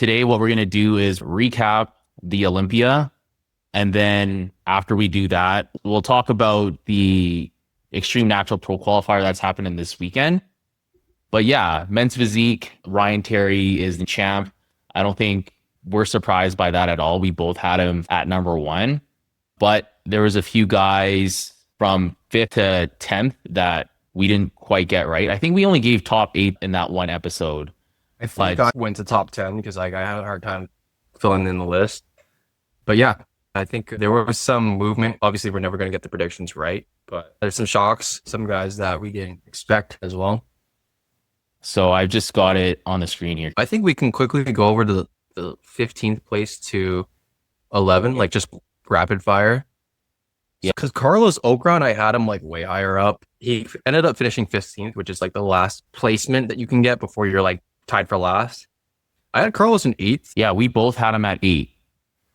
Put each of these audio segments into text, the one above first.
today what we're going to do is recap the Olympia. And then after we do that, we'll talk about the Xtreme Natural Pro Qualifier that's happening this weekend. But yeah, men's physique, Ryan Terry is the champ. I don't think we're surprised by that at all. We both had him at number one. But there was a few guys from 5th to 10th that we didn't quite get right. I think we only gave top 8 in that one episode. I think I went to top 10 because I had a hard time filling in the list. But yeah, I think there was some movement. Obviously, we're never going to get the predictions right, but there's some shocks, some guys that we didn't expect as well. So I've just got it on the screen here. I think we can quickly go over to the 15th place to 11, like just rapid fire. Yeah, because Carlos Okra, I had him like way higher up. He ended up finishing 15th, which is like the last placement that you can get before you're like tied for last. I had Carlos in 8th. Yeah, we both had him at 8.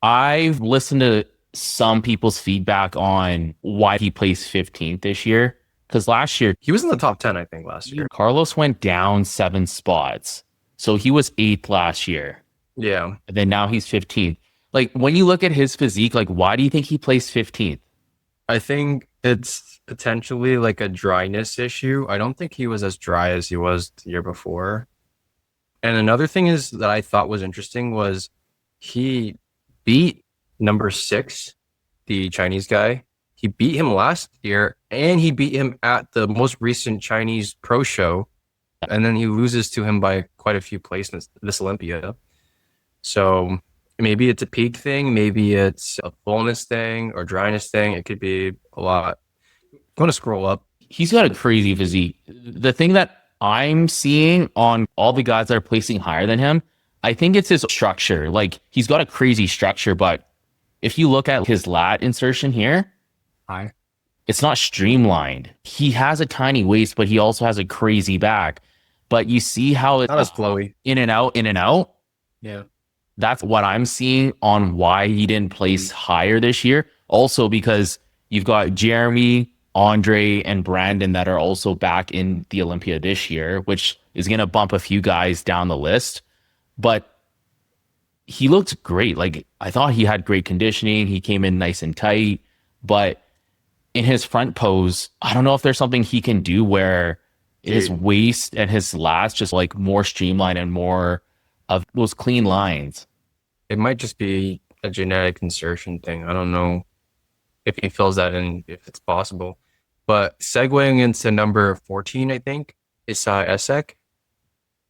I've listened to some people's feedback on why he placed 15th this year. Because last year, he was in the top 10, I think, last year. Carlos went down 7 spots. So he was 8th last year. Yeah. And then now he's 15th. Like, when you look at his physique, like, why do you think he placed 15th? I think it's potentially like a dryness issue. I don't think he was as dry as he was the year before. And another thing is that I thought was interesting was he beat number 6, the Chinese guy. He beat him last year, and he beat him at the most recent Chinese pro show. And then he loses to him by quite a few placements this Olympia. So maybe it's a peak thing, maybe it's a fullness thing or dryness thing. It could be a lot. I'm going to scroll up. He's got a crazy physique. The thing that I'm seeing on all the guys that are placing higher than him, I think it's his structure. Like, he's got a crazy structure, but if you look at his lat insertion here, it's not streamlined. He has a tiny waist, but he also has a crazy back. But you see how it's not as flowy. In and out, in and out. Yeah. That's what I'm seeing on why he didn't place higher this year. Also because you've got Jeremy, Andre, and Brandon that are also back in the Olympia this year, which is going to bump a few guys down the list. But he looked great. Like, I thought he had great conditioning. He came in nice and tight. But in his front pose, I don't know if there's something he can do where his waist and his lats just like more streamlined and more of those clean lines. It might just be a genetic insertion thing. I don't know if he fills that in, if it's possible. But segueing into number 14, I think, is Esek.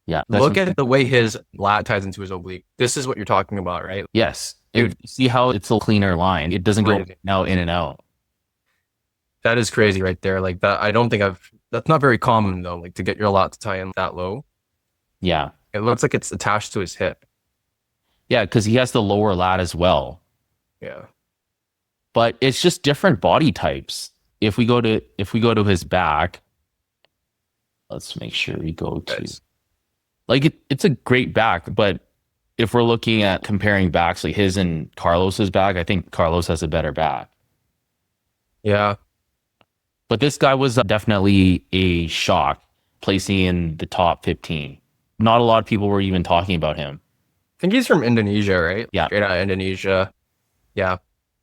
Yeah. Look at the way his lat ties into his oblique. This is what you're talking about, right? Yes. You see how it's a cleaner line. It doesn't go now in and out. That is crazy right there. Like that, I don't think that's not very common though, like to get your lat to tie in that low. Yeah. It looks like it's attached to his hip. Yeah, because he has the lower lat as well. Yeah. But it's just different body types. If we go to his back, let's make sure we go to like it's a great back, but if we're looking at comparing backs, like his and Carlos's back, I think Carlos has a better back. Yeah. But this guy was definitely a shock, placing in the top 15. Not a lot of people were even talking about him. I think he's from Indonesia, right? Yeah. Straight out of Indonesia. Yeah.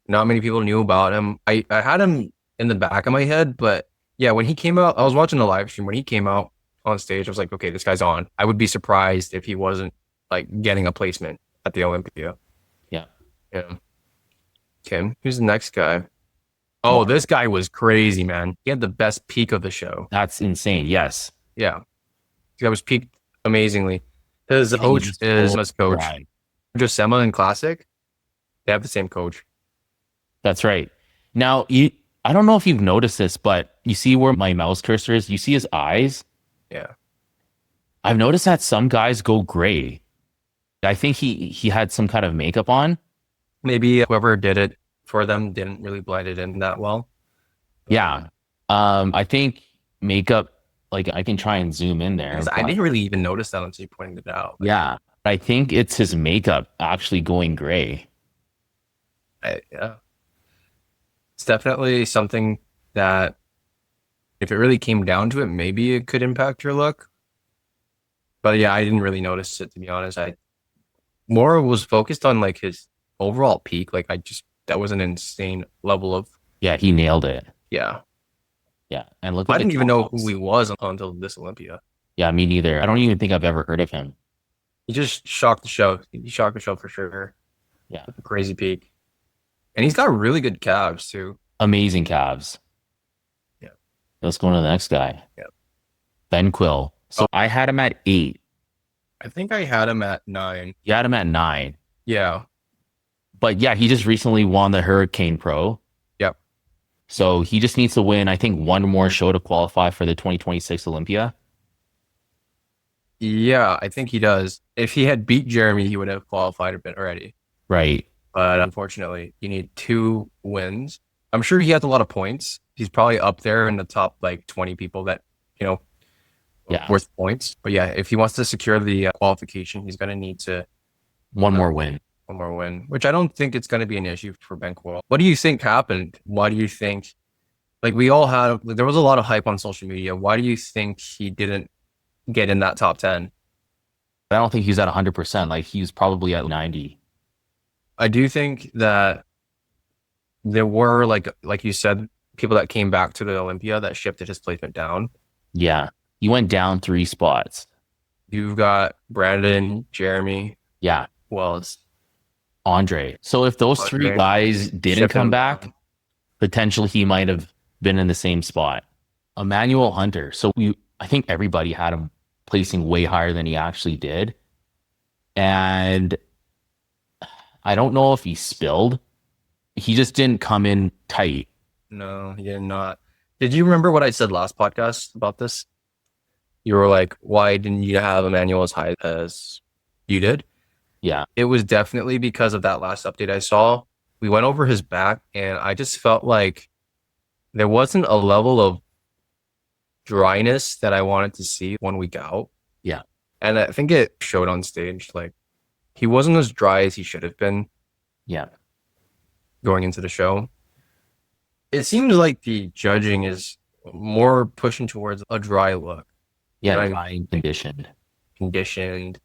Not many people knew about him. I had him in the back of my head, but yeah, when he came out, I was watching the live stream. When he came out on stage, I was like, okay, this guy's on. I would be surprised if he wasn't like getting a placement at the Olympia. Yeah. Yeah. Okay. Who's the next guy? Oh, this guy was crazy, man. He had the best peak of the show. That's insane. Yes. Yeah. This guy was peaked amazingly. His coach is his coach. Josema and Classic, they have the same coach. That's right. Now, I don't know if you've noticed this, but you see where my mouse cursor is? You see his eyes? Yeah. I've noticed that some guys go gray. I think he had some kind of makeup on. Maybe whoever did it for them didn't really blend it in that well. Yeah. I think makeup, like I can try and zoom in there. I didn't really even notice that until you pointed it out. Yeah. I think it's his makeup actually going gray. Yeah. It's definitely something that if it really came down to it, maybe it could impact your look. But yeah, I didn't really notice it, to be honest. more was focused on like his overall peak. Like that was an insane level of, Yeah, he nailed it. yeah. Yeah, and look I at the didn't even know who comps. he was until this Olympia. Yeah, me neither. I don't even think I've ever heard of him. He just shocked the show. He shocked the show for sure. Yeah, With a crazy peak. And he's got really good calves too. amazing calves. Yeah. Let's go on to the next guy, Yeah. Ben Quill. So Oh, I had him at 8. I think I had him at 9. You had him at 9. Yeah. But yeah, he just recently won the Hurricane Pro. Yep. So he just needs to win, I think, one more show to qualify for the 2026 Olympia. Yeah, I think he does. If he had beat Jeremy, he would have qualified a bit already. Right. But unfortunately, you need 2 wins. I'm sure he has a lot of points. He's probably up there in the top like 20 people that, you know, Yeah. worth points. But yeah, if he wants to secure the qualification, he's going to need to One more win. one more win, which I don't think it's going to be an issue for Ben Quill. What do you think happened? Why do you think, like we all had, there was a lot of hype on social media. Why do you think he didn't get in that top 10? I don't think he's at 100%. Like he's probably at 90. I do think that there were like you said, people that came back to the Olympia that shifted his placement down. Yeah. He went down 3 spots. You've got Brandon, Jeremy, Yeah. Wells, Andre. So if those 3 Andre. guys didn't Shift come him back, down. potentially he might have been in the same spot. Emmanuel Hunter. So I think everybody had him placing way higher than he actually did. And I don't know if he spilled. He just didn't come in tight. No, he did not. Did you remember what I said last podcast about this? You were like, why didn't you have Emmanuel as high as you did? Yeah. It was definitely because of that last update I saw. We went over his back, and I just felt like there wasn't a level of dryness that I wanted to see 1 week out. Yeah. And I think it showed on stage. Like, he wasn't as dry as he should have been Yeah. going into the show. It seems like the judging is more pushing towards a dry look. Yeah. Right. Dry and conditioned. Conditioned.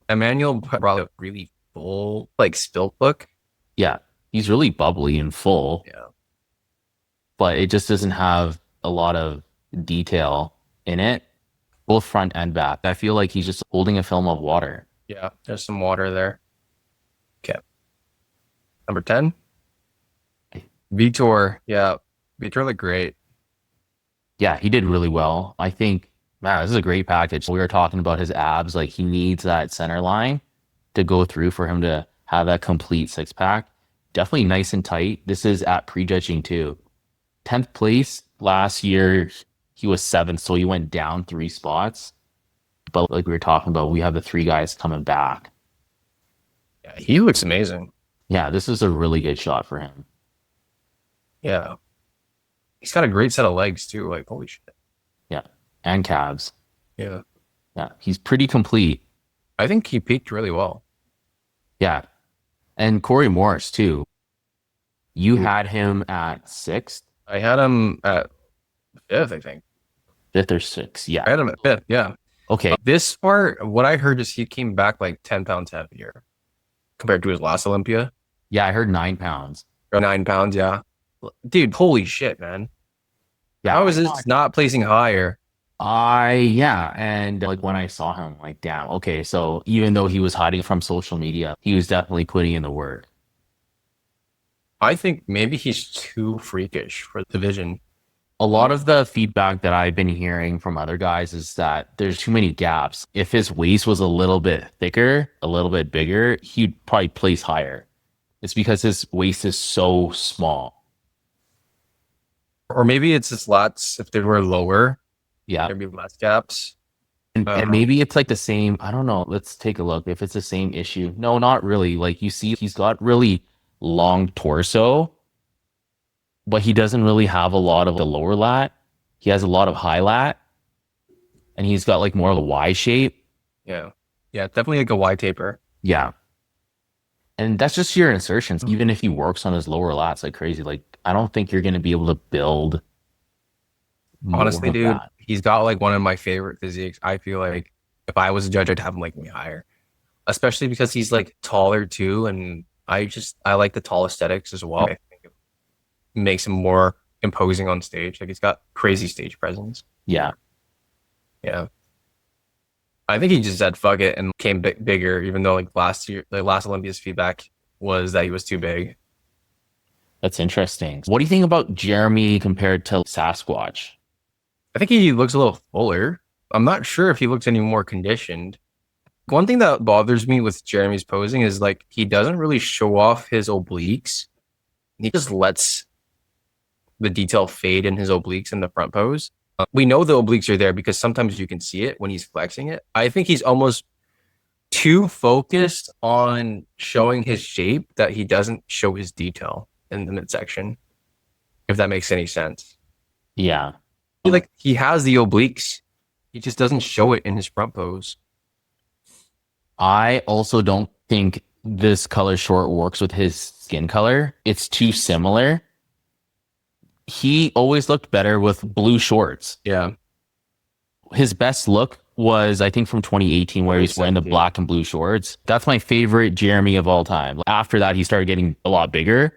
Emmanuel brought a really full, like, spilt look. Yeah. He's really bubbly and full. Yeah. But it just doesn't have a lot of detail in it, both front and back. I feel like he's just holding a film of water. Yeah. There's some water there. Okay. Number 10. Vitor. Yeah. Vitor looked great. Yeah, he did really well. I think, man, this is a great package. We were talking about his abs. Like he needs that center line to go through for him to have that complete 6-pack. Definitely nice and tight. This is at prejudging too. 10th place last year, he was 7th, so he went down 3 spots. But like we were talking about, we have the 3 guys coming back. Yeah. He looks amazing. Yeah, this is a really good shot for him. Yeah. He's got a great set of legs too. Like, holy shit. Yeah, and calves. Yeah. Yeah, he's pretty complete. I think he peaked really well. Yeah, and Corey Morris too. You had him at 6th, I had him at 5th, I think. 5th or 6th. I Yeah. had him at 5th. Yeah. Okay. This part, what I heard is he came back like 10 pounds heavier compared to his last Olympia. Yeah, I heard 9 pounds. Or 9 pounds. Yeah. Dude, holy shit, man. Yeah. How is this not placing higher? Yeah, and like when I saw him, like, damn, okay, so even though he was hiding from social media, he was definitely putting in the work. I think maybe he's too freakish for the division. A lot of the feedback that I've been hearing from other guys is that there's too many gaps. If his waist was a little bit thicker, a little bit bigger, he'd probably place higher. It's because his waist is so small. Or maybe it's his lats. If they were lower, Yeah. there'd be less gaps. And maybe it's like the same, I don't know. Let's take a look. If it's the same issue. No, not really. Like you see, he's got really long torso, but he doesn't really have a lot of the lower lat. He has a lot of high lat, and he's got like more of a Y shape. Yeah. Yeah, definitely like a Y taper. Yeah. And that's just your insertions. Even if he works on his lower lats like crazy, like I don't think you're going to be able to build. Honestly, more of dude, that. he's got like one of my favorite physiques. I feel like if I was a judge, I'd have him like way higher. especially because he's like taller too. And I like the tall aesthetics as well. I think it makes him more imposing on stage. Like he's got crazy stage presence. Yeah. Yeah. I think he just said fuck it and came bigger, even though like last year, like last Olympia's feedback was that he was too big. That's interesting. What do you think about Jeremy compared to Sasquatch? I think he looks a little fuller. I'm not sure if he looks any more conditioned. One thing that bothers me with Jeremy's posing is like he doesn't really show off his obliques. He just lets the detail fade in his obliques in the front pose. We know the obliques are there because sometimes you can see it when he's flexing it. I think he's almost too focused on showing his shape that he doesn't show his detail in the midsection, if that makes any sense. Yeah. Like he has the obliques, he just doesn't show it in his front pose. I also don't think this color short works with his skin color. It's too similar. He always looked better with blue shorts. Yeah. His best look was, I think, from 2018, where he's wearing the black and blue shorts. That's my favorite Jeremy of all time. After that, he started getting a lot bigger,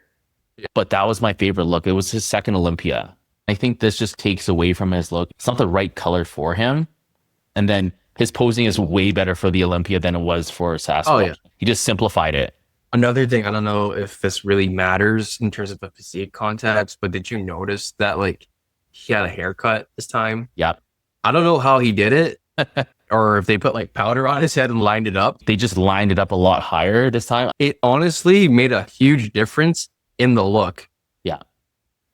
but that was my favorite look. It was his second Olympia. I think this just takes away from his look. It's not the right color for him. And then his posing is way better for the Olympia than it was for Sasquatch. Oh, yeah. He just simplified it. Another thing, I don't know if this really matters in terms of a physique context, but did you notice that like he had a haircut this time? Yep. I don't know how he did it, or if they put like powder on his head and lined it up. They just lined it up a lot higher this time. It honestly made a huge difference in the look. Yeah.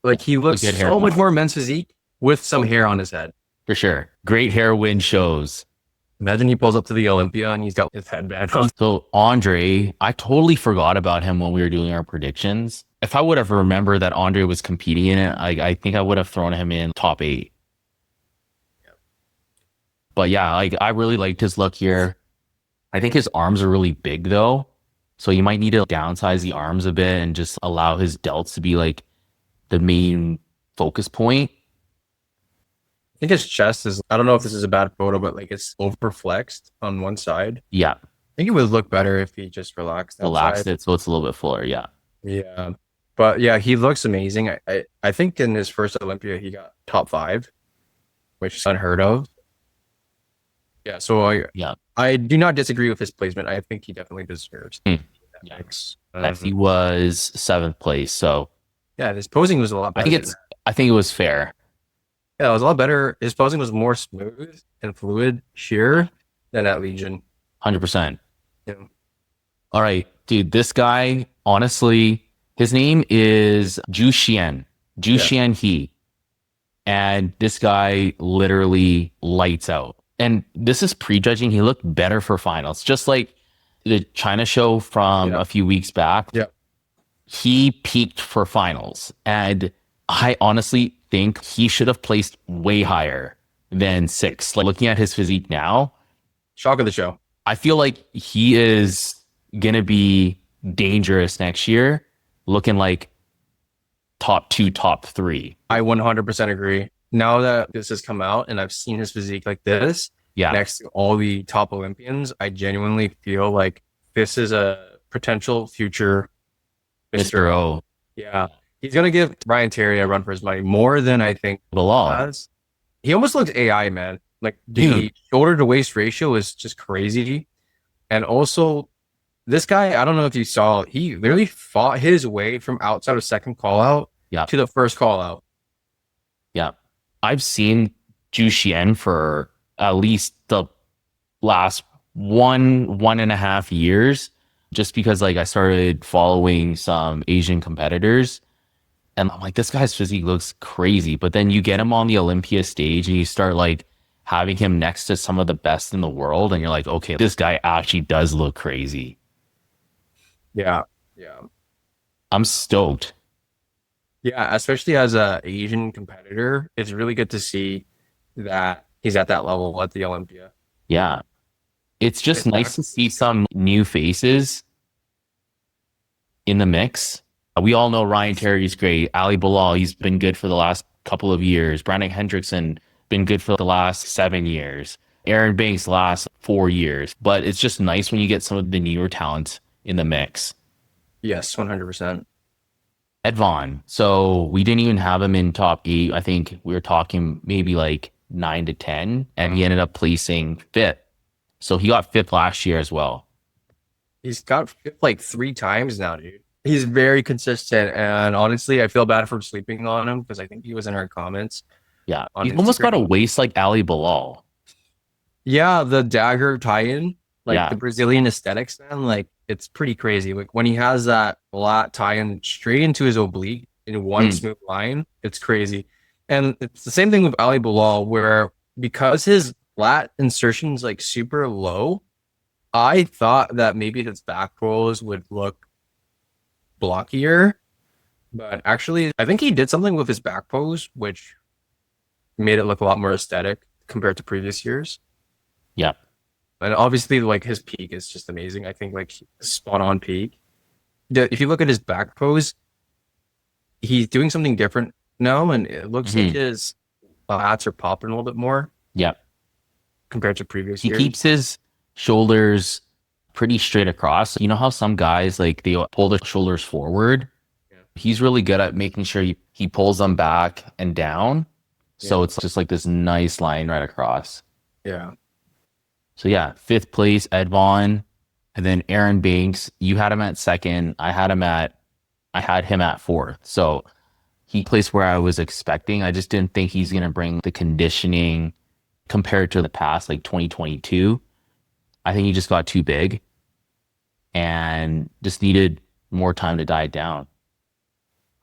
Like he looks good so much more men's physique with some hair on his head. For sure. Great hair win shows. Imagine he pulls up to the Olympia and he's got his headband on. So Andre, I totally forgot about him when we were doing our predictions. If I would have remembered that Andre was competing in it, I think I would have thrown him in top 8. But yeah, like I really liked his look here. I think his arms are really big though. So you might need to downsize the arms a bit and just allow his delts to be like the main focus point. I think his chest is, I don't know if this is a bad photo, but like it's over flexed on one side. Yeah. I think it would look better if he just relaxed it so it's a little bit fuller. Yeah. Yeah. But yeah, he looks amazing. I think in his first Olympia, he got top 5, which is unheard of. Yeah. So I do not disagree with his placement. I think he definitely deserves. Yeah. He was 7th place. So yeah, his posing was a lot better. I think it was fair. Yeah, it was a lot better. His posing was more smooth and fluid, sheer than at Legion. 100%. Yeah. All right, dude, this guy, honestly, his name is Zhu Xian He. And this guy literally lights out. And this is prejudging. He looked better for finals. Just like the China show from a few weeks back. Yeah. He peaked for finals. And I honestly think he should have placed way higher than 6. Like looking at his physique now. Shock of the show. I feel like he is going to be dangerous next year, looking like top 2, top 3. I 100% agree. Now that this has come out and I've seen his physique like this, next to all the top Olympians, I genuinely feel like this is a potential future Mr. O. Yeah. He's going to give Ryan Terry a run for his money more than I think Bilal. He almost looks AI, man. Like the shoulder to waist ratio is just crazy. And also this guy, I don't know if you saw, he literally fought his way from outside of second call out to the first call out. Yeah. I've seen Zhu Xian for at least the last 1.5 years, just because like I started following some Asian competitors. And I'm like, this guy's physique looks crazy. But then you get him on the Olympia stage and you start like having him next to some of the best in the world. And you're like, okay, this guy actually does look crazy. Yeah. Yeah. I'm stoked. Yeah. Especially as a Asian competitor, it's really good to see that he's at that level at the Olympia. Yeah. It's just nice to see some new faces in the mix. We all know Ryan Terry's great. Ali Bilal, he's been good for the last couple of years. Brandon Hendrickson, been good for the last 7 years. Aaron Banks last 4 years, but it's just nice when you get some of the newer talent in the mix. Yes, 100%. Ed Vaughn. So we didn't even have him in top eight. I think we were talking maybe like 9 to 10, and he ended up placing fifth. So he got fifth last year as well. He's got like 3 times now, dude. He's very consistent, and honestly, I feel bad for sleeping on him because I think he was in our comments. Yeah. On He almost got a Instagram. waist like Ali Bilal. Yeah, the dagger tie-in, like Yeah. the Brazilian aesthetics, man, like it's pretty crazy. Like when he has that flat tie-in straight into his oblique in one smooth line, it's crazy. And it's the same thing with Ali Bilal, where because his flat insertion is like super low, I thought that maybe his back pose would look blockier, but actually, I think he did something with his back pose, which made it look a lot more aesthetic compared to previous years. Yeah. And obviously, like his peak is just amazing. I think like spot on peak. If you look at his back pose, he's doing something different now, and it looks like his lats are popping a little bit more. Yeah. Compared to previous He years. keeps his shoulders pretty straight across. You know how some guys like they pull their shoulders forward? Yeah. He's really good at making sure he pulls them back and down. So it's just like this nice line right across. Yeah. So yeah, fifth place, Ed Vaughn. And then Aaron Banks, you had him at second. I had him at fourth. So he placed where I was expecting. I just didn't think he's gonna bring the conditioning compared to the past, like 2022. I think he just got too big and just needed more time to diet down.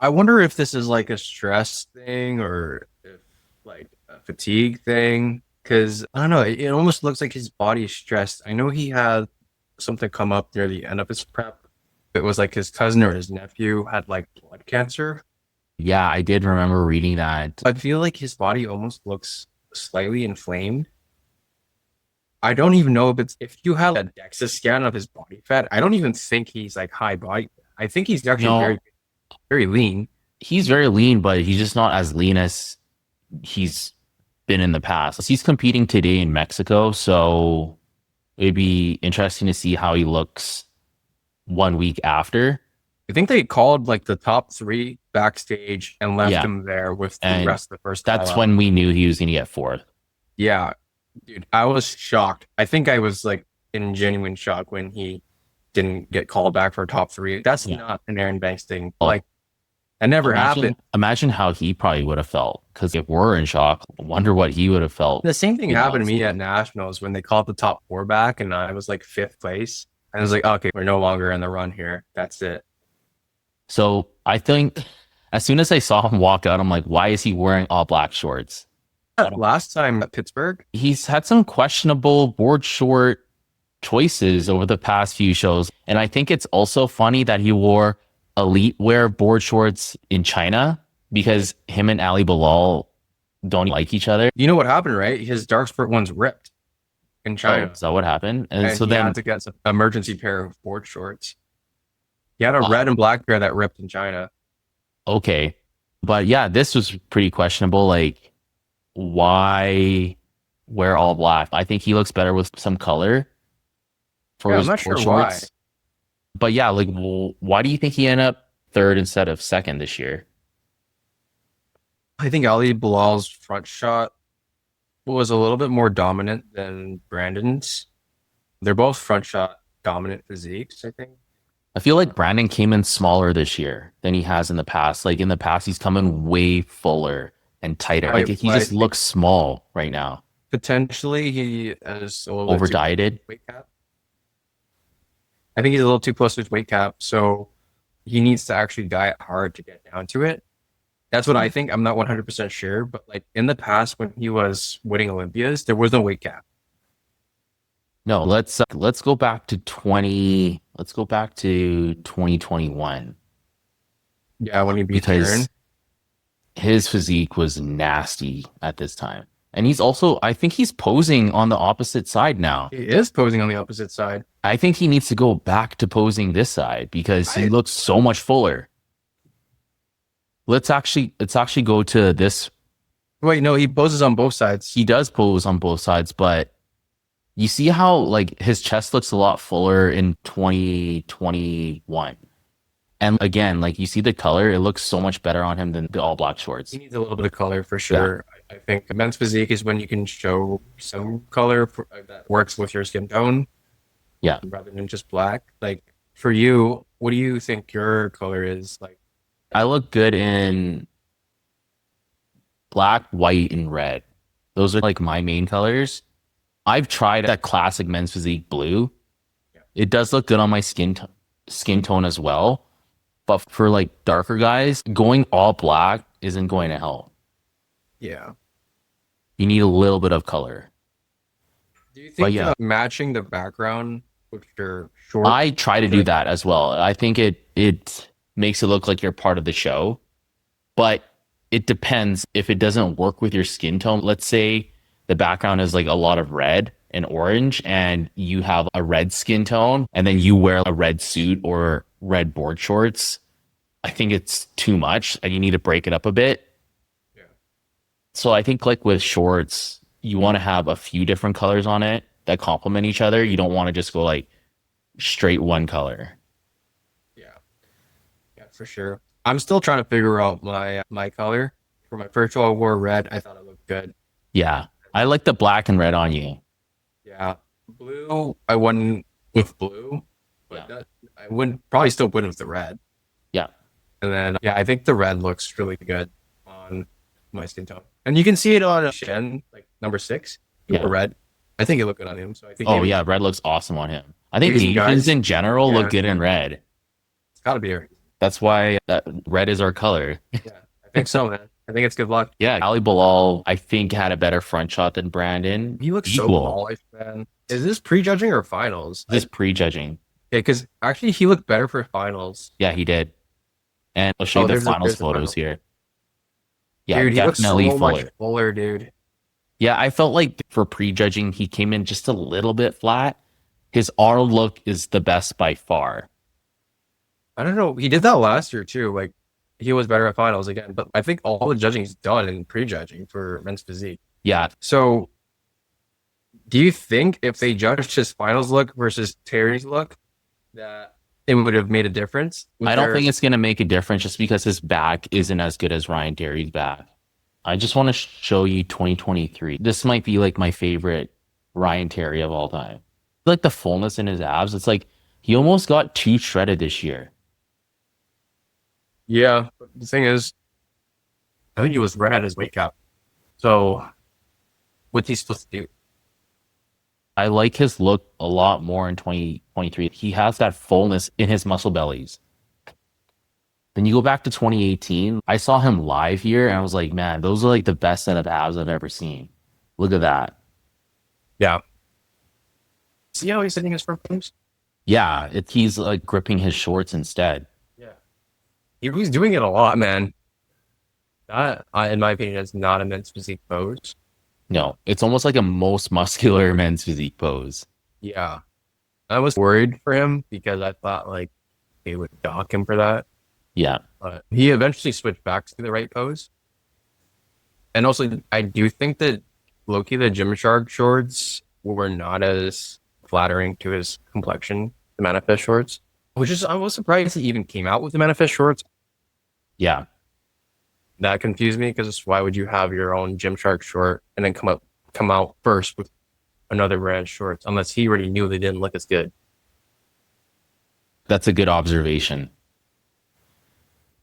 I wonder if this is like a stress thing or if like a fatigue thing. Cause I don't know, it almost looks like his body is stressed. I know he had something come up near the end of his prep. It was like his cousin or his nephew had like blood cancer. Yeah, I did remember reading that. I feel like his body almost looks slightly inflamed. I don't even know if you have a DEXA scan of his body fat, I don't even think he's like high body. I think he's actually very, very lean. He's very lean, but he's just not as lean as he's been in the past. He's competing today in Mexico, so it'd be interesting to see how he looks 1 week after. I think they called like the top 3 backstage and left him there with the rest of the first. That's when we knew he was going to get fourth. Yeah, dude, I was shocked. I think I was like in genuine shock when he didn't get called back for top 3. That's not an Aaron Banks thing. Like, it never happened. Imagine how he probably would have felt. Because if we're in shock, I wonder what he would have felt. The same thing happened to me at Nationals when they called the top 4 back and I was like 5th place. And I was like, okay, we're no longer in the run here. That's it. So I think as soon as I saw him walk out, I'm like, why is he wearing all black shorts? Last time at Pittsburgh, he's had some questionable board short choices over the past few shows. And I think it's also funny that he wore elite wear board shorts in China because him and Ali Bilal don't like each other. You know what happened, right? His dark sport one's ripped in China. Oh, is that what happened? And so he then had to get some emergency pair of board shorts. He had a red and black pair that ripped in China. Okay. But yeah, this was pretty questionable. Like, why wear all black? I think he looks better with some color for his I'm not board sure why. shorts. But yeah, like, why do you think he ended up third instead of second this year? I think Ali Bilal's front shot was a little bit more dominant than Brandon's. They're both front shot dominant physiques, I think. I feel like Brandon came in smaller this year than he has in the past. Like in the past, he's come in way fuller and tighter. Like he just looks small right now. Potentially, he is a little over dieted. Weight cap. I think he's a little too close to his weight cap, so he needs to actually diet hard to get down to it. That's what I think. I'm not 100% sure, but like in the past when he was winning Olympias, there was no weight cap. No, let's go back to 2021. Yeah, when he beat Aaron. His physique was nasty at this time. And he's also, I think he's posing on the opposite side now. He is posing on the opposite side. I think he needs to go back to posing this side because he looks so much fuller. Let's actually go to this. Wait, no, he poses on both sides. He does pose on both sides, but You see how like his chest looks a lot fuller in 2021. And again, like you see the color, it looks so much better on him than the all black He shorts. needs a little bit of color for Yeah. sure. I think men's physique is when you can show some color that works with your skin tone Yeah. rather than just black. Like for you, what do you think your color is? Like, I look good in black, white, and red. Those are like my main colors. I've tried that classic men's physique blue. yeah, It does look good on my skin tone as well. But for like darker guys, going all black isn't going to help. yeah. You need a little bit of color. Do you But think yeah, matching the background with your short? I try to do that as well. I think it makes it look like you're part of the show, but it depends if it doesn't work with your skin tone. Let's say the background is like a lot of red and orange and you have a red skin tone and then you wear a red suit or red board shorts. I think it's too much and you need to break it up a bit. Yeah. So I think like with shorts, you want to have a few different colors on it that complement each other. You don't want to just go like straight one color. Yeah, yeah, for sure. I'm still trying to figure out my color. For my first show, I wore red. I thought it looked good. Yeah. I like the black and red on you. Yeah, blue. I went with blue, but Yeah. I wouldn't probably still went with the red. Yeah. And then yeah, I think the red looks really good on my skin tone, and you can see it on Shen, like number 6, Yeah. red. I think it looked good on him. So I think Oh yeah, red looks awesome on him. I think Asian Asians guys, in general yeah, look good in red. it's gotta be her. That's why red is our color. Yeah, I think so, man. I think it's good luck. Yeah, Ali Bilal, I think had a better front shot than Brandon. He looks so Equal. polished, man. Is this prejudging or finals? This prejudging. Yeah, because actually he looked better for finals. Yeah, he did. And I'll show you the finals there's the photos final. here. Yeah, Dude, he looks definitely so fuller. much fuller, dude. Yeah, I felt like for prejudging, he came in just a little bit flat. His R look is the best by far. I don't know. He did that last year too. Like he was better at finals again. But I think all the judging is done in prejudging for men's physique. Yeah, So do you think if they judged his finals look versus Terry's look, that it would have made a difference? I don't think it's going to make a difference just because his back isn't as good as Ryan Derry's back. I just want to show you 2023. This might be like my favorite Ryan Terry of all time. Like the fullness in his abs. It's like he almost got too shredded this year. Yeah. But the thing is, I think he was right at his weight cap. So what's he supposed to do? I like his look a lot more in 2023. He has that fullness in his muscle bellies. Then you go back to 2018. I saw him live here and I was like, man, those are like the best set of abs I've ever seen. Look at that. Yeah. See how he's hitting his front post? Yeah, he's like gripping his shorts instead. Yeah. He's doing it a lot, man. That, in my opinion, is not a men's physique pose. No, it's almost like a most muscular men's physique pose. Yeah. I was worried for him because I thought like they would dock him for that. Yeah. But he eventually switched back to the right pose. And also, I do think that Loki, the Gymshark shorts, were not as flattering to his complexion, the Manifest shorts. Which is, I was surprised he even came out with the Manifest shorts. Yeah. That confused me because why would you have your own Gymshark short and then come out first with another brand shorts unless he already knew they didn't look as good? That's a good observation.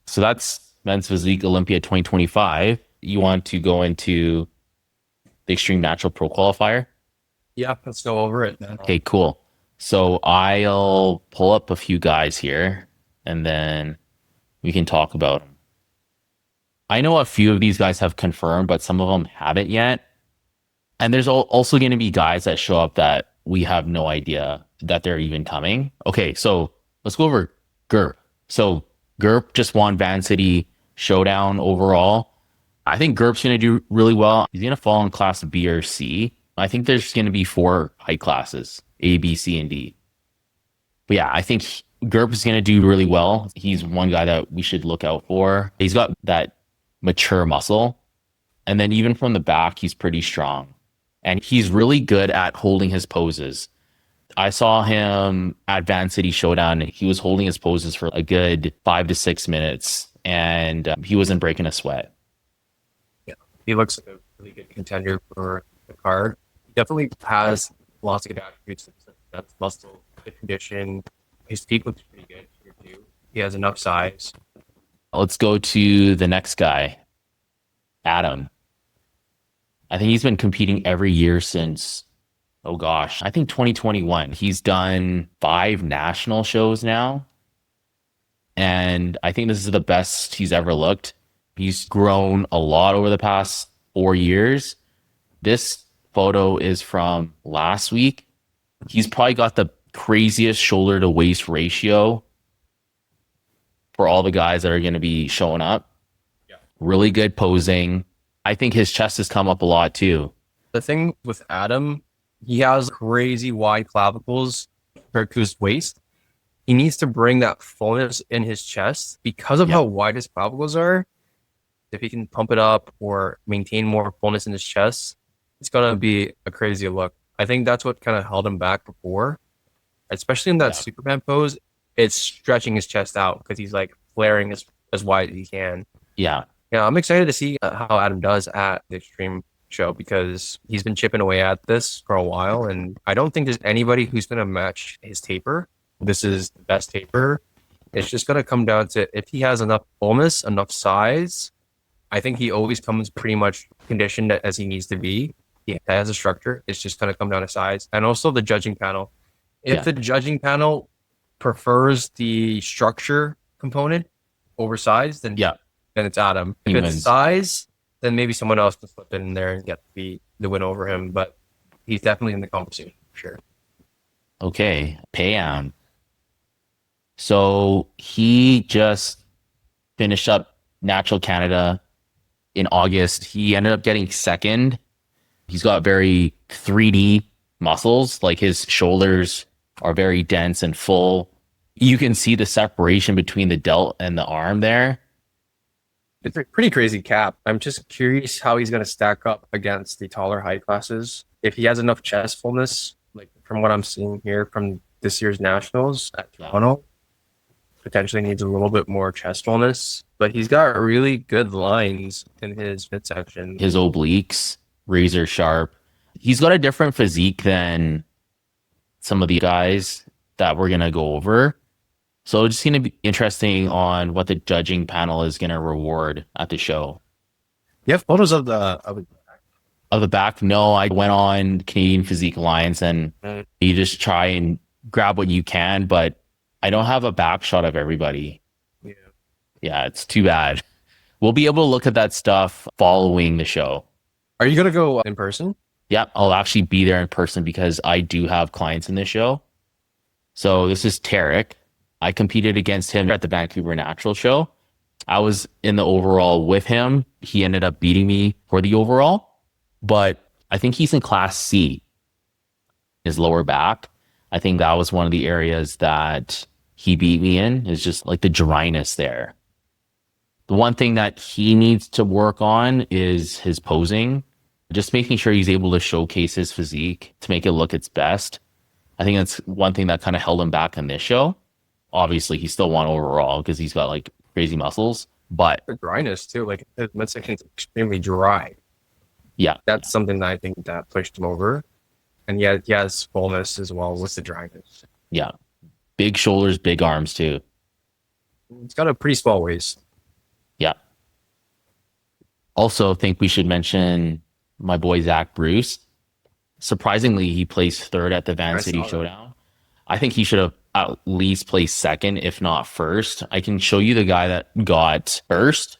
So that's Men's Physique Olympia 2025. You want to go into the Extreme Natural Pro Qualifier? Yeah, let's go over it then. Okay, cool. So I'll pull up a few guys here and then we can talk about them. I know a few of these guys have confirmed, but some of them haven't yet. And there's also going to be guys that show up that we have no idea that they're even coming. Okay, so let's go over Gurp. So Gurp just won Van City Showdown overall. I think Gurp's going to do really well. He's going to fall in class B or C. I think there's going to be 4 height classes, A, B, C, and D. But yeah, I think Gurp is going to do really well. He's one guy that we should look out for. He's got that mature muscle. And then even from the back, he's pretty strong. And he's really good at holding his poses. I saw him at Van City Showdown. He was holding his poses for a good 5 to 6 minutes, and he wasn't breaking a sweat. Yeah, he looks like a really good contender for the card. He definitely has lots of good attributes. That's muscle, good condition. His peak looks pretty good here too. He has enough size. Let's go to the next guy, Adam. I think he's been competing every year since, oh gosh, I think 2021. He's done 5 national shows now. And I think this is the best he's ever looked. He's grown a lot over the past 4 years. This photo is from last week. He's probably got the craziest shoulder to waist ratio for all the guys that are going to be showing up. Yeah. Really good posing. I think his chest has come up a lot too. The thing with Adam, he has crazy wide clavicles compared to his waist. He needs to bring that fullness in his chest because of how wide his clavicles are. If he can pump it up or maintain more fullness in his chest, it's going to be a crazy look. I think that's what kind of held him back before, especially in that Superman pose. It's stretching his chest out because he's like flaring as wide as he can. Yeah. Yeah, I'm excited to see how Adam does at the Xtreme show because he's been chipping away at this for a while. And I don't think there's anybody who's going to match his taper. This is the best taper. It's just going to come down to if he has enough fullness, enough size. I think he always comes pretty much conditioned as he needs to be. He has a structure. It's just going to come down to size. And also the judging panel. If the judging panel prefers the structure component over size, then it's Adam. If it's size, then maybe someone else can slip in there and get the win over him. But he's definitely in the conversation for sure. Okay, Payam. So he just finished up Natural Canada in August. He ended up getting second. He's got very 3D muscles, like his shoulders are very dense and full. You can see the separation between the delt and the arm there. It's a pretty crazy cap. I'm just curious how he's going to stack up against the taller height classes. If he has enough chest fullness, like from what I'm seeing here from this year's nationals at Toronto, potentially needs a little bit more chest fullness, but he's got really good lines in his midsection. His obliques, razor sharp. He's got a different physique than some of the guys that we're going to go over. So it's going to be interesting on what the judging panel is going to reward at the show. You have photos of the back? No, I went on Canadian Physique Alliance and you just try and grab what you can, but I don't have a back shot of everybody. Yeah, it's too bad. We'll be able to look at that stuff following the show. Are you going to go in person? Yeah, I'll actually be there in person because I do have clients in this show. So this is Tarek. I competed against him at the Vancouver Natural Show. I was in the overall with him. He ended up beating me for the overall, but I think he's in class C, his lower back. I think that was one of the areas that he beat me in, is just like the dryness there. The one thing that he needs to work on is his posing, just making sure he's able to showcase his physique to make it look its best. I think that's one thing that kind of held him back in this show. Obviously, he still won overall because he's got like crazy muscles, but the dryness too, like his midsection is extremely dry. Yeah, that's something that I think that pushed him over. And yeah, he has fullness as well with the dryness. Yeah, big shoulders, big arms too. He's got a pretty small waist. Yeah. Also, think we should mention my boy Zac Bruce. Surprisingly, he placed third at the Van City Showdown. I think he should have at least placed second, if not first. I can show you the guy that got first,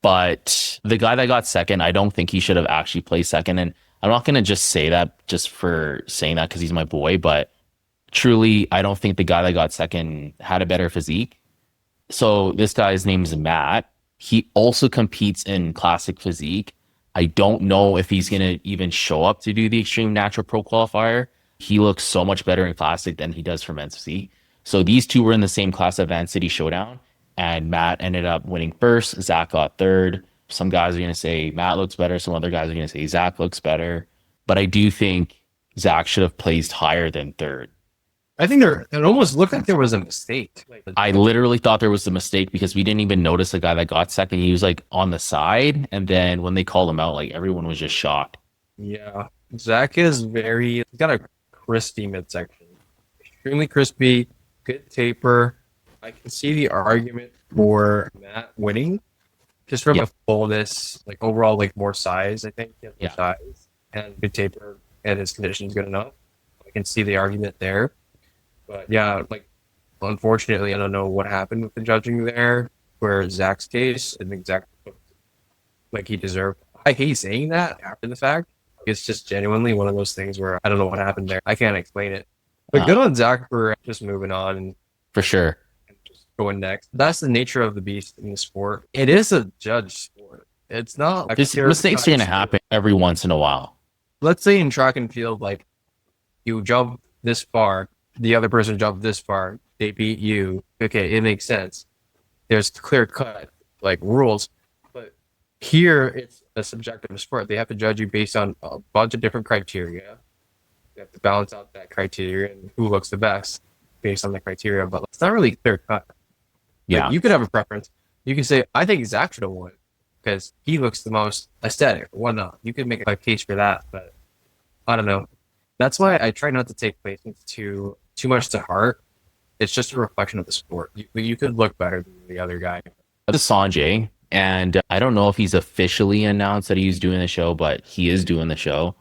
but the guy that got second, I don't think he should have actually placed second. And I'm not going to just say that just for saying that because he's my boy, but truly, I don't think the guy that got second had a better physique. So this guy's name is Matt. He also competes in classic physique. I don't know if he's going to even show up to do the Xtreme Natural Pro Qualifier. He looks so much better in classic than he does for men's physique. So these two were in the same class at Van City Showdown, and Matt ended up winning first. Zac got third. Some guys are going to say Matt looks better. Some other guys are going to say Zac looks better. but I do think Zach should have placed higher than third. I think it almost looked like there was a mistake. I literally thought there was a mistake because we didn't even notice the guy that got second. He was like on the side, and then when they called him out, like everyone was just shocked. Yeah, Zach is he's got a crispy midsection, extremely crispy, good taper. I can see the argument for Matt winning, just from a fullness, like overall, like more size. I think he has more size and good taper, and his condition is good enough. I can see the argument there, but yeah, like unfortunately, I don't know what happened with the judging there. Where Zach's case, I think Zach like he deserved. I hate saying that after the fact. It's just genuinely one of those things where I don't know what happened there. I can't explain it. But good on Zach for just moving on and for sure. And just going next. That's the nature of the beast in the sport. It is a judge sport. It's not like mistakes are gonna happen every once in a while. Let's say in track and field, like you jump this far, the other person jumped this far, they beat you. Okay, it makes sense. There's clear cut like rules. Here, it's a subjective sport. They have to judge you based on a bunch of different criteria. They have to balance out that criteria and who looks the best based on the criteria. But it's not really clear cut. Yeah, like, you could have a preference. You can say, I think Zach should have won because he looks the most aesthetic. Whatnot. You could make a case for that, but I don't know. That's why I try not to take placements too much to heart. It's just a reflection of the sport. You could look better than the other guy. This is Sanjay. And I don't know if he's officially announced that he's doing the show, but he is doing the show.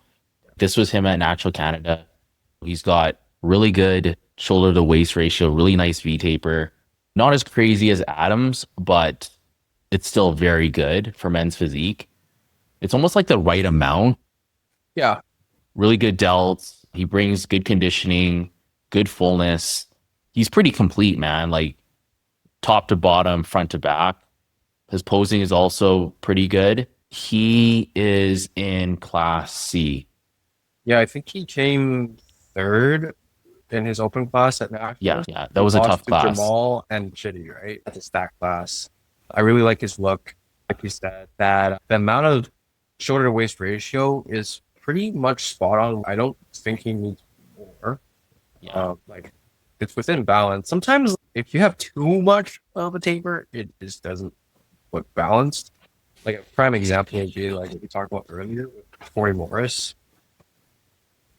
This was him at Natural Canada. He's got really good shoulder to waist ratio, really nice V taper. Not as crazy as Adam's, but it's still very good for men's physique. It's almost like the right amount. Yeah. Really good delts. He brings good conditioning, good fullness. He's pretty complete, man. Like top to bottom, front to back. His posing is also pretty good. He is in class C. Yeah, I think he came third in his open class at Nationals. Yeah, that was a tough class. Jamal and Chitty, right? At the stack class. I really like his look. Like you said, that the amount of shoulder to waist ratio is pretty much spot on. I don't think he needs more. Yeah. Like it's within balance. Sometimes if you have too much of a taper, it just doesn't look balanced. Like a prime example would be like what we talked about earlier with Corey Morris.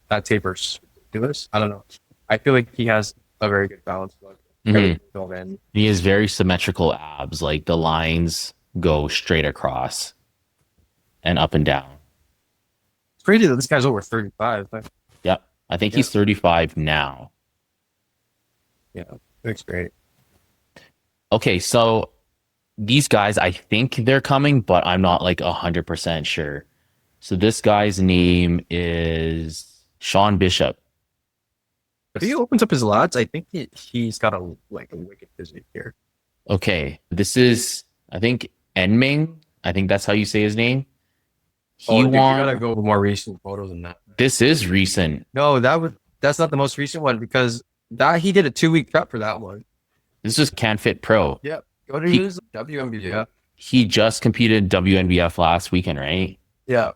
That taper's ridiculous. I don't know. I feel like he has a very good balance look. Mm-hmm. He has very symmetrical abs. Like the lines go straight across and up and down. It's crazy that this guy's over 35. Yep. I think he's 35 now. Yeah, looks great. Okay, so these guys, I think they're coming, but I'm not like 100% sure. So this guy's name is Sean Bishop. If he opens up his lats, I think he's got a wicked physique here. Okay, this is, I think, Enming. I think that's how you say his name. You gotta go with more recent photos than that. This is recent. No, that's not the most recent one because he did a 2-week prep for that one. This is CanFit Pro. Yep. Go to his WNBF. He just competed WNBF last weekend, right? Yeah.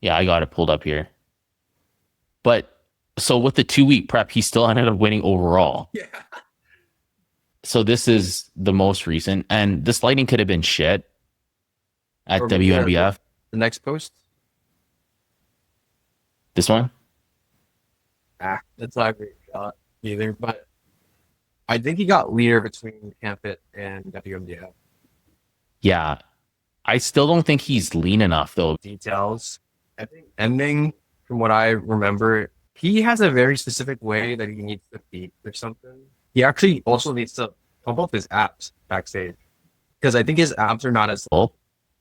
Yeah, I got it pulled up here. But so with the 2-week prep, he still ended up winning overall. Yeah. So this is the most recent, and this lighting could have been shit at WNBF. The next post. This one? That's not a great shot either, but I think he got leader between CanFit and WNBF. Yeah. I still don't think he's lean enough, though. Details. I think Enming, from what I remember, he has a very specific way that he needs to feed or something. He actually also needs to pump up his abs backstage because I think his abs are not as full.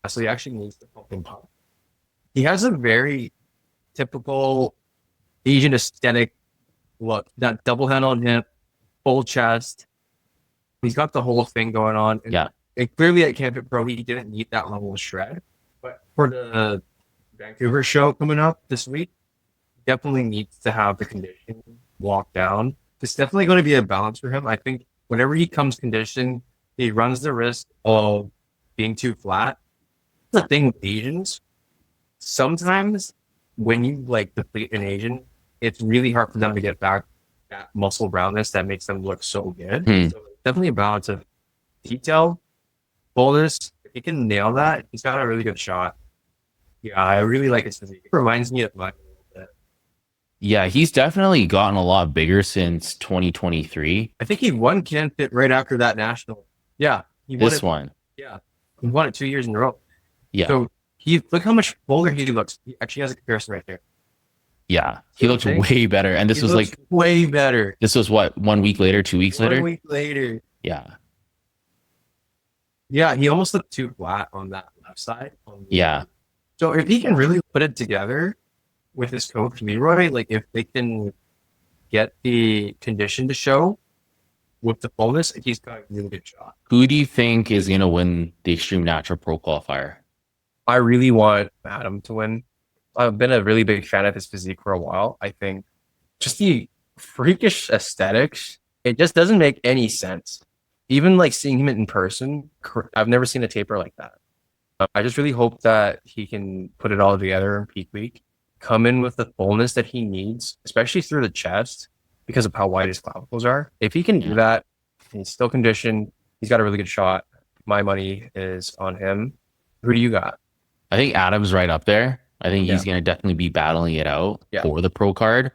So he actually needs to pump them up. He has a very typical Asian aesthetic look. That double handled hip, full chest. He's got the whole thing going on. And clearly at CanFit Pro, he didn't need that level of shred. But for the Vancouver show coming up this week, definitely needs to have the condition locked down. It's definitely going to be a balance for him. I think whenever he comes conditioned, he runs the risk of being too flat. The thing with Asians, sometimes when you like deplete an Asian, it's really hard for them to get back that muscle roundness that makes them look so good. Hmm. So definitely a balance of detail, fullness. If he can nail that, he's got a really good shot. Yeah, I really like his physique. It reminds me of mine a little bit. Yeah, he's definitely gotten a lot bigger since 2023. I think he won Can Fit right after that national. Yeah, he won This it. one. Yeah, he won it 2 years in a row. Yeah. So he look how much fuller he looks. He actually has a comparison right there. Yeah. He looked Okay. way better. And this He was looks like, way better. this was what, 1 week later, 2 weeks 1 later? week later. Yeah. Yeah, he almost looked too flat on that left side. Yeah. So if he can really put it together with his coach Leroy, like if they can get the condition to show with the fullness, he's got a really good shot. Who do you think is going to win the Extreme Natural Pro Qualifier? I really want Adam to win. I've been a really big fan of his physique for a while. I think just the freakish aesthetics, it just doesn't make any sense. Even like seeing him in person, I've never seen a taper like that. I just really hope that he can put it all together in peak week, come in with the fullness that he needs, especially through the chest because of how wide his clavicles are. If he can do that, he's still conditioned. He's got a really good shot. My money is on him. Who do you got? I think Adam's right up there. I think he's Yeah. going to definitely be battling it out Yeah. for the pro card.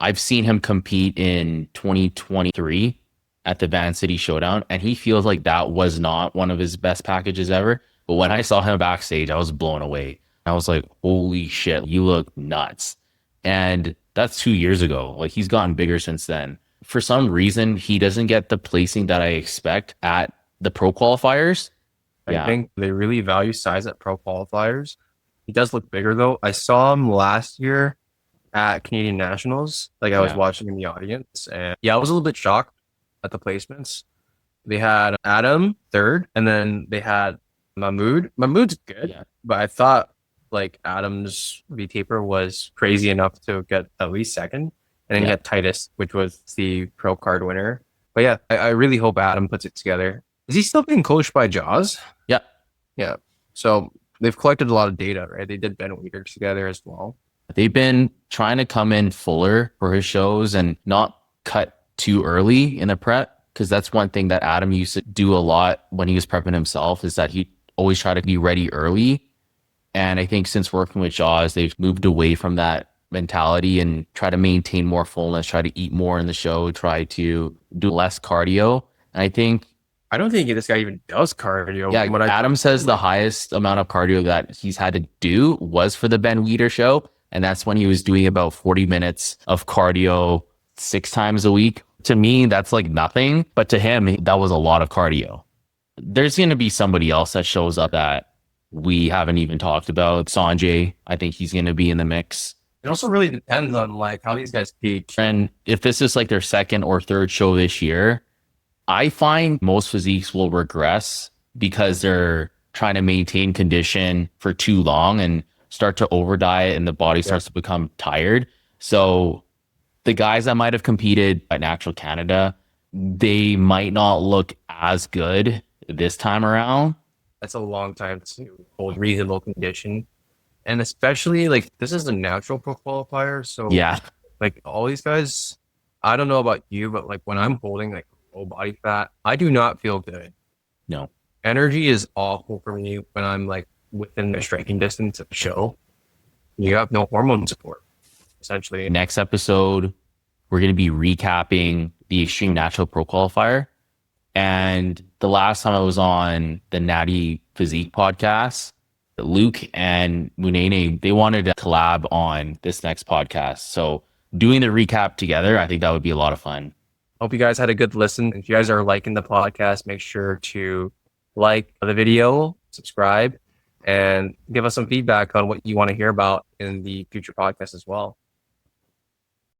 I've seen him compete in 2023 at the Van City Showdown, and he feels like that was not one of his best packages ever. But when I saw him backstage, I was blown away. I was like, holy shit, you look nuts. And that's 2 years ago. Like, he's gotten bigger since then. For some reason, he doesn't get the placing that I expect at the pro qualifiers. I think they really value size at pro qualifiers. He does look bigger though. I saw him last year at Canadian Nationals. Like I was Yeah. watching in the audience, and yeah, I was a little bit shocked at the placements. They had Adam third, and then they had Mahmoud. Mahmoud's good, Yeah. but I thought like Adam's V taper was crazy enough to get at least second. And then you Yeah. had Titus, which was the pro card winner. But yeah, I really hope Adam puts it together. Is he still being coached by Jaws? Yeah. Yeah. So they've collected a lot of data, right? They did Ben Weeders together as well. They've been trying to come in fuller for his shows and not cut too early in the prep, because that's one thing that Adam used to do a lot when he was prepping himself, is that he always tried to be ready early. And I think since working with Jaws, they've moved away from that mentality and try to maintain more fullness, try to eat more in the show, try to do less cardio. And I think, I don't think this guy even does cardio. yeah, When Adam says the highest amount of cardio that he's had to do was for the Ben Weeder show. And that's when he was doing about 40 minutes of cardio 6 times a week. To me, that's like nothing. But to him, that was a lot of cardio. There's going to be somebody else that shows up that we haven't even talked about. Sanjay, I think he's going to be in the mix. It also really depends on like how these guys teach. And if this is like their second or third show this year, I find most physiques will regress because they're trying to maintain condition for too long and start to over diet, and the body starts to become tired. So the guys that might have competed at Natural Canada, they might not look as good this time around. That's a long time to hold reasonable condition. And especially like this is a natural pro qualifier. So Yeah. like all these guys, I don't know about you, but like when I'm holding like low body fat, I do not feel good. No. Energy is awful for me when I'm like within the striking distance of the show. You have no hormone support, essentially. Next episode, we're going to be recapping the Extreme Natural Pro Qualifier. And the last time I was on the Natty Physique podcast, Luke and Munene, they wanted to collab on this next podcast. So doing the recap together, I think that would be a lot of fun. Hope you guys had a good listen. If you guys are liking the podcast, make sure to like the video, subscribe, and give us some feedback on what you want to hear about in the future podcast as well.